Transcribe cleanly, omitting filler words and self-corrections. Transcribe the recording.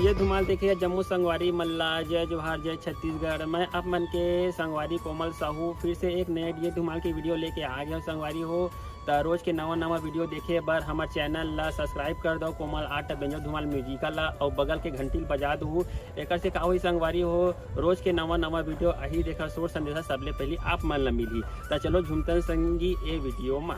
ये धुमाल देखिए जम्मू संगवारी मल्ला जय जोहार जय छत्तीसगढ़। मैं आप मन के संगवारी कोमल साहू फिर से एक नए ये धुमाल की वीडियो लेके आ गया संगवारी हो। तो रोज के नवा वीडियो देखे बर हमारे चैनल ला सब्सक्राइब कर दो कोमल आर्ट बेंजो धुमाल म्यूजिकल ला और बगल के घंटी बजा दू। एक से का हुई संगवारी हो रोज के नवा वीडियो अही देखा सोर संदेशा सबले पहले आप मन ला मिली। तो चलो झुमतन संगी ए वीडियो में।